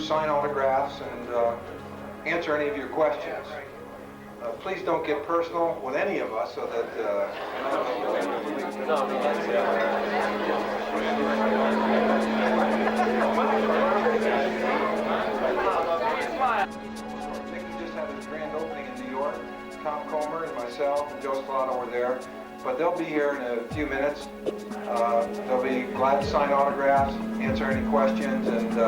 sign autographs and answer any of your questions. Please don't get personal with any of us so that Nikki just had his grand opening in New York. Tom Comer and myself and Joe Slaughter were there, but they'll be here in a few minutes. They'll be glad to sign autographs, answer any questions, and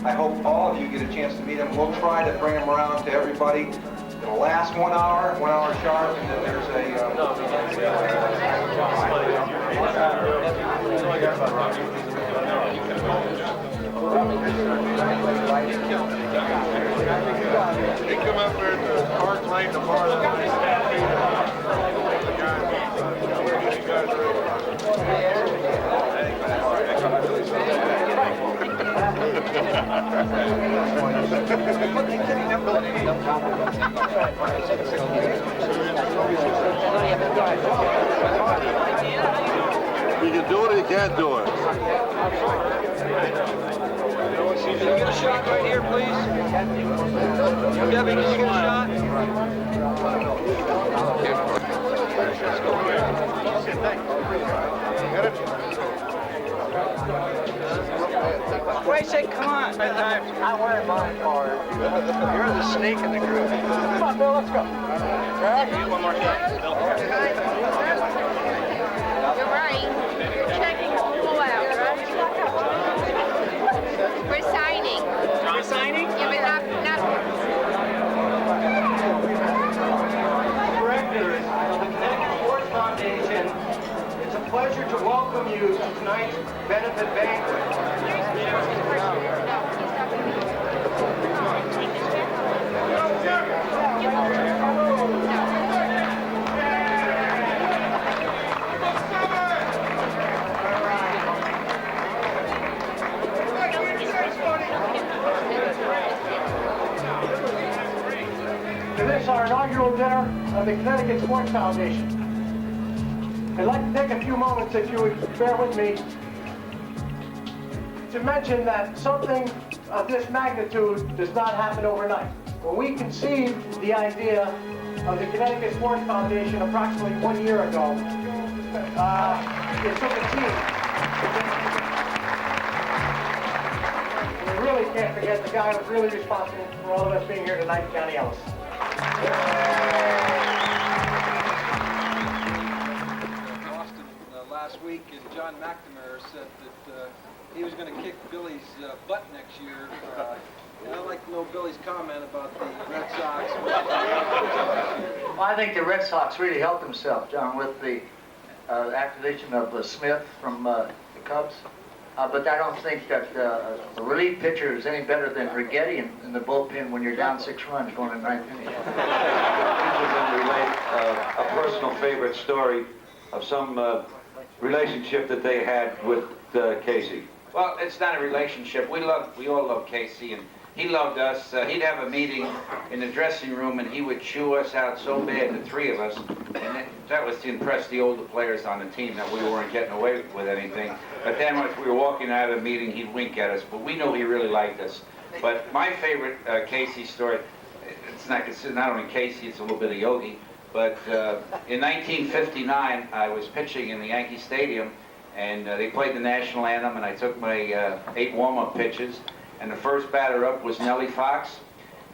I hope all of you get a chance to meet them. We'll try to bring them around to everybody. It'll last 1 hour sharp, and then there's a... They come up there at the park lane tomorrow. You can do it or you can't do it. Can you get a shot right here, please? Debbie, can you get a shot? Wait, say, come on. I wear mine hard. You're the snake in the group. Come on, Bill, let's go. One more shot. You're right. You're checking the pool out, right? We're signing. We're signing? Yeah, but not. Directors of the Connecticut Sports Foundation, it's a pleasure to welcome you to tonight's benefit banquet. This is our inaugural dinner of the Connecticut Sports Foundation. I'd like to take a few moments, if you would bear with me, to mention that something of this magnitude does not happen overnight. When we conceived the idea of the Connecticut Sports Foundation approximately 1 year ago, it took a team. We really can't forget the guy who's really responsible for all of us being here tonight, Johnny Ellis. Boston last week, and John McNamara said that he was going to kick Billy's butt next year. And I'd like to know Billy's comment about the Red Sox. Well, I think the Red Sox really helped themselves, John, with the acquisition of Smith from the Cubs. But I don't think that the relief pitcher is any better than Rigetti in the bullpen when you're down 6 runs going in 9th inning. Relate a personal favorite story of some relationship that they had with Casey. Well, it's not a relationship. We all love Casey, and he loved us. He'd have a meeting in the dressing room, and he would chew us out so bad, the three of us, and that was to impress the older players on the team that we weren't getting away with anything. But then if we were walking out of the meeting, he'd wink at us, but we knew he really liked us. But my favorite Casey story, it's not only Casey, it's a little bit of Yogi, but in 1959, I was pitching in the Yankee Stadium, and they played the national anthem, and I took my 8 warm-up pitches, and the first batter up was Nellie Fox,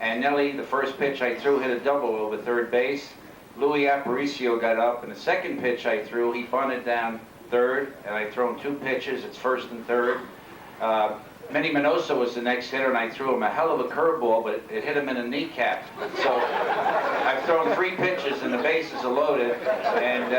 and Nellie, the first pitch I threw, hit a double over third base. Louis Aparicio got up, and the second pitch I threw, he bunted down third, and I'd thrown 2 pitches, it's first and third. Manny Minoso was the next hitter, and I threw him a hell of a curveball, but it hit him in the kneecap. So I've thrown 3 pitches, and the bases are loaded, and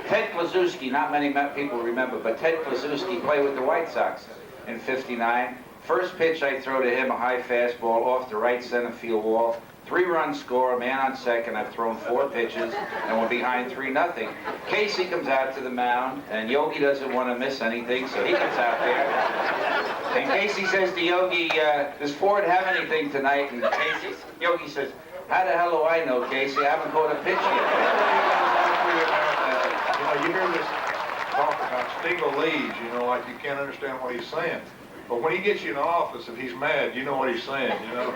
Ted Kluszewski, not many people remember, but Ted Kluszewski played with the White Sox in '59. First pitch I throw to him, a high fastball off the right center field wall. 3-run score, a man on second. I've thrown 4 pitches, and we're behind 3-0. Casey comes out to the mound, and Yogi doesn't want to miss anything, so he gets out there. And Casey says to Yogi, does Ford have anything tonight? And Yogi says, how the hell do I know, Casey? I haven't caught a pitch yet. You hear this talk about Steve Leeds, like you can't understand what he's saying. But when he gets you in the office, if he's mad, you know what he's saying, you know?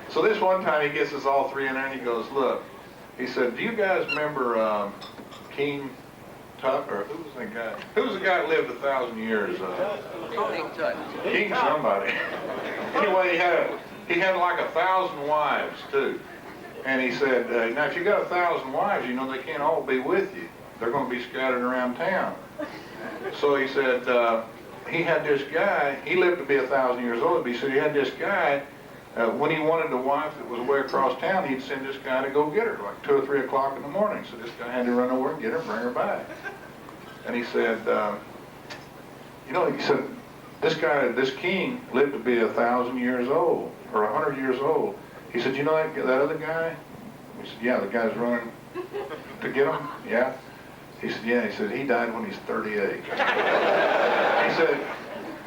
So this one time he gets us all three in there and he goes, look, he said, do you guys remember King Tut, or who was that guy? Who was the guy that lived 1,000 years? King somebody. Anyway, he had like 1,000 wives too. And he said, now if you got 1,000 wives, you know they can't all be with you. They're going to be scattered around town. So he said, he had this guy, he lived to be 1,000 years old, but he said he had this guy, when he wanted a wife that was way across town, he'd send this guy to go get her, like 2 or 3 o'clock in the morning. So this guy had to run over and get her and bring her back. And he said, you know, he said, this guy, this king lived to be 1,000 years old, or 100 years old. He said, you know that other guy? He said, yeah, the guy's running to get him? Yeah. He said, yeah. He said, he died when he's 38. He said,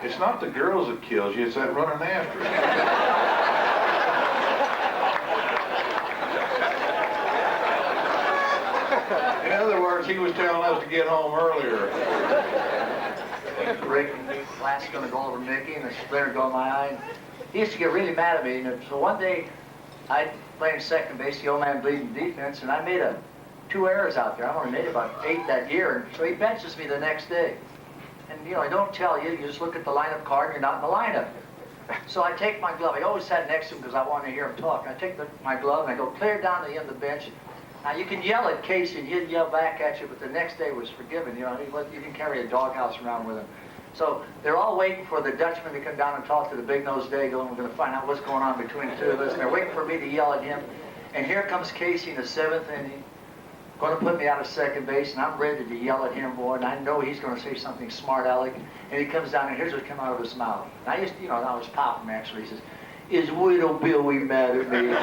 it's not the girls that kills you, it's that running after you. In other words, he was telling us to get home earlier. Rick and glass going to go over Mickey and the splinter go in my eye. He used to get really mad at me. And so one day, I playing second base, the old man bleeding defense, and I made 2 errors out there. I only made about 8 that year, and so he benches me the next day. And you know, I don't tell you, you just look at the lineup card and you're not in the lineup. So I take my glove. I always sat next to him because I wanted to hear him talk. And I take my glove and I go clear down to the end of the bench. Now you can yell at Casey and he'd yell back at you, but the next day was forgiven. You know, you can carry a doghouse around with him. So they're all waiting for the Dutchman to come down and talk to the big nose Dago, and we're going to find out what's going on between the two of us. And they're waiting for me to yell at him. And here comes Casey in the 7th inning, going to put me out of second base, and I'm ready to yell at him, boy. And I know he's going to say something smart aleck. And he comes down, and here's what came out of his mouth. And I used to, you know, I was popping actually. He says, "Is Widow Billy mad at me?"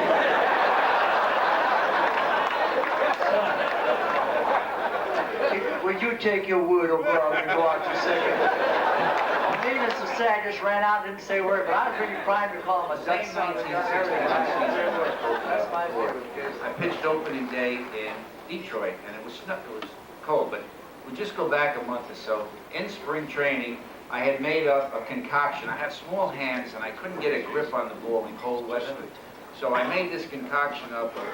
Would you take your widow glove and go out to second? Needless to say, I just ran out and didn't say a word, but I was really primed to call him a Dutch son. That's my favorite. I pitched opening day in Detroit, and it was cold, but we just go back a month or so. In spring training, I had made up a concoction. I have small hands, and I couldn't get a grip on the ball in cold weather. So I made this concoction up of,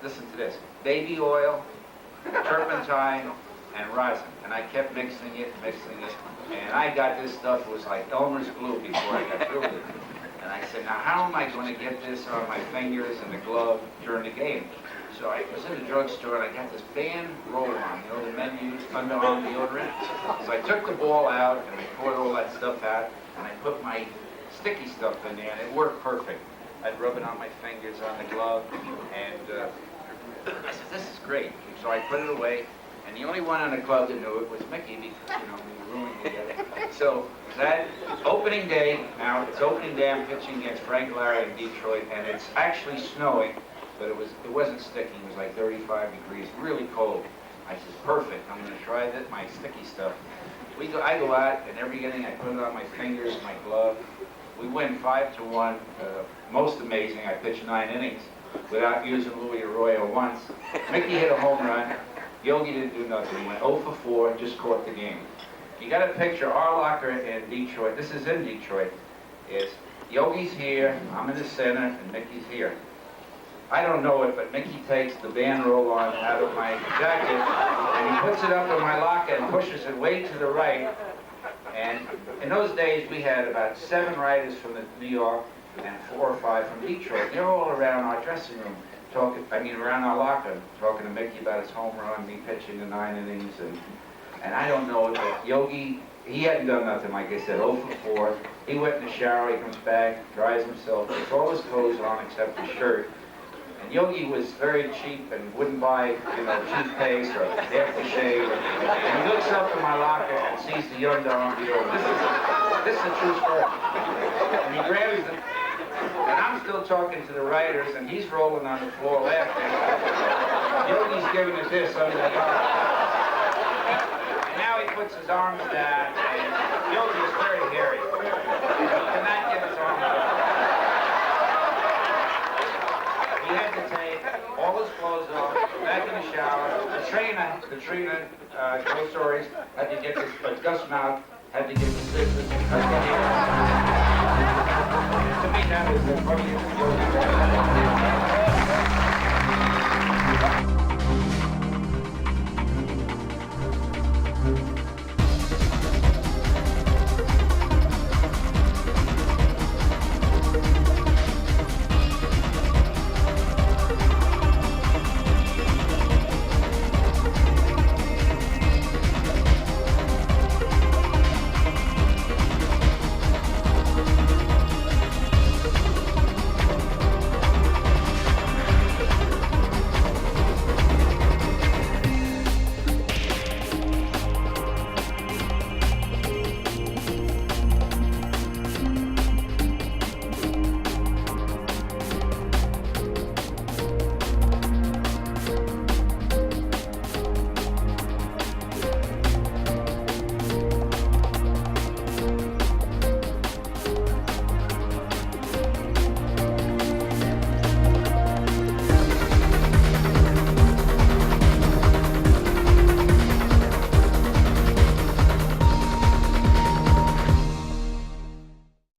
listen to this, baby oil, turpentine, and rosin. And I kept mixing it, and I got this stuff, it was like Elmer's glue before I got through with it. And I said, now how am I going to get this on my fingers and the glove during the game? So I was in the drugstore and I got this band roll-on, you know, the men use underarm deodorant. So I took the ball out and I poured all that stuff out and I put my sticky stuff in there and it worked perfect. I'd rub it on my fingers, on the glove, and I said, this is great. So I put it away, and the only one on the club that knew it was Mickey because, you know, we were rooming together. So that opening day, now it's opening day, I'm pitching against Frank Larry in Detroit, and it's actually snowing, but it wasn't sticky. It was like 35 degrees, really cold. I said, perfect, I'm going to try that, my sticky stuff. I go out, and every inning I put it on my fingers, my glove. We win 5-1. Most amazing, I pitched 9 innings without using Louis Arroyo once. Mickey hit a home run. Yogi didn't do nothing. He went 0 for 4, just caught the game. You got to picture our locker in Detroit. This is in Detroit. It's Yogi's here, I'm in the center, and Mickey's here. I don't know it, but Mickey takes the band roll-on out of my jacket, and he puts it up in my locker and pushes it way to the right. And in those days, we had about 7 writers from New York and 4 or 5 from Detroit. They're all around our dressing room, around our locker, talking to Mickey about his home run, me pitching the 9 innings, and I don't know, but Yogi, he hadn't done nothing, like I said, 0 for 4. He went in the shower, he comes back, dries himself, puts all his clothes on except his shirt. And Yogi was very cheap and wouldn't buy, you know, toothpaste or aftershave. And he looks up in my locker and sees the young Don Vito. This is a true story. And he grabs them. And I'm still talking to the writers, and he's rolling on the floor laughing. Yogi's giving us this under the arm. And now he puts his arms down, and Yogi's very hairy. He cannot get his arms down. He had to take all his clothes off, back in the shower. The trainer, Joe Stories, had to get this, Gus Mouth had to get the scissors and cut the hair. me, that is the funniest joke.